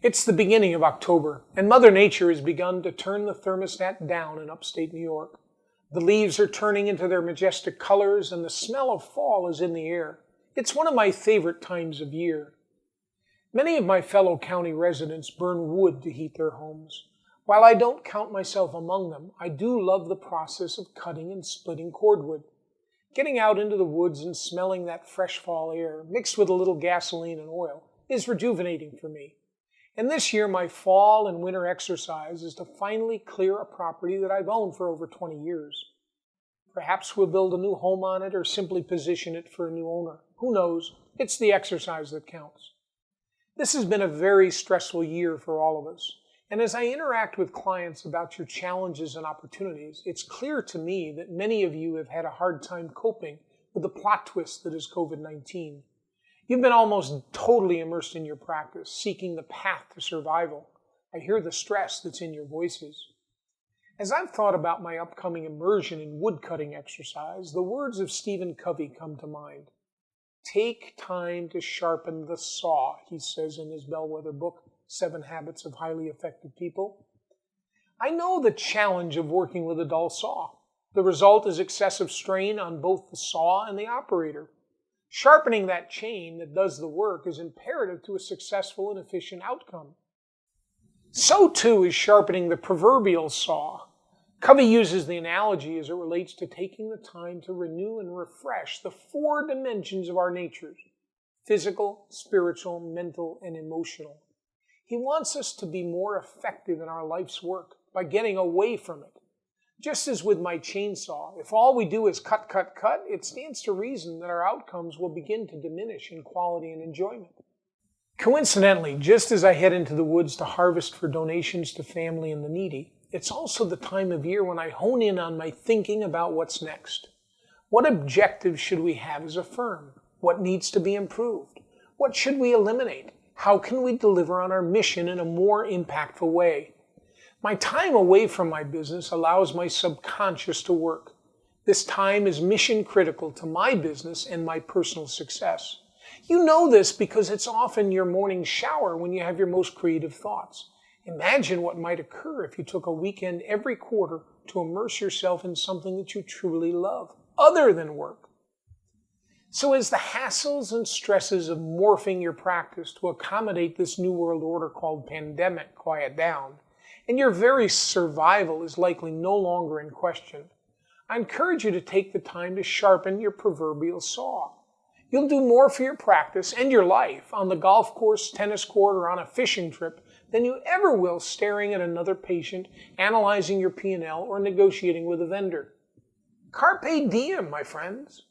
It's the beginning of October, and Mother Nature has begun to turn the thermostat down in upstate New York. The leaves are turning into their majestic colors, and the smell of fall is in the air. It's one of my favorite times of year. Many of my fellow county residents burn wood to heat their homes. While I don't count myself among them, I do love the process of cutting and splitting cordwood. Getting out into the woods and smelling that fresh fall air, mixed with a little gasoline and oil, is rejuvenating for me. And this year, my fall and winter exercise is to finally clear a property that I've owned for over 20 years. Perhaps we'll build a new home on it or simply position it for a new owner. Who knows? It's the exercise that counts. This has been a very stressful year for all of us. And as I interact with clients about your challenges and opportunities, it's clear to me that many of you have had a hard time coping with the plot twist that is COVID-19. You've been almost totally immersed in your practice, seeking the path to survival. I hear the stress that's in your voices. As I've thought about my upcoming immersion in woodcutting exercise, the words of Stephen Covey come to mind. Take time to sharpen the saw, he says in his bellwether book, 7 Habits of Highly Effective People. I know the challenge of working with a dull saw. The result is excessive strain on both the saw and the operator. Sharpening that chain that does the work is imperative to a successful and efficient outcome. So too is sharpening the proverbial saw. Covey uses the analogy as it relates to taking the time to renew and refresh the 4 dimensions of our natures: physical, spiritual, mental, and emotional. He wants us to be more effective in our life's work by getting away from it. Just as with my chainsaw, if all we do is cut, it stands to reason that our outcomes will begin to diminish in quality and enjoyment. Coincidentally, just as I head into the woods to harvest for donations to family and the needy, it's also the time of year when I hone in on my thinking about what's next. What objectives should we have as a firm? What needs to be improved? What should we eliminate? How can we deliver on our mission in a more impactful way? My time away from my business allows my subconscious to work. This time is mission critical to my business and my personal success. You know this because it's often your morning shower when you have your most creative thoughts. Imagine what might occur if you took a weekend every quarter to immerse yourself in something that you truly love, other than work. So as the hassles and stresses of morphing your practice to accommodate this new world order called pandemic quiet down, and your very survival is likely no longer in question, I encourage you to take the time to sharpen your proverbial saw. You'll do more for your practice and your life on the golf course, tennis court, or on a fishing trip than you ever will staring at another patient, analyzing your P&L, or negotiating with a vendor. Carpe diem, my friends.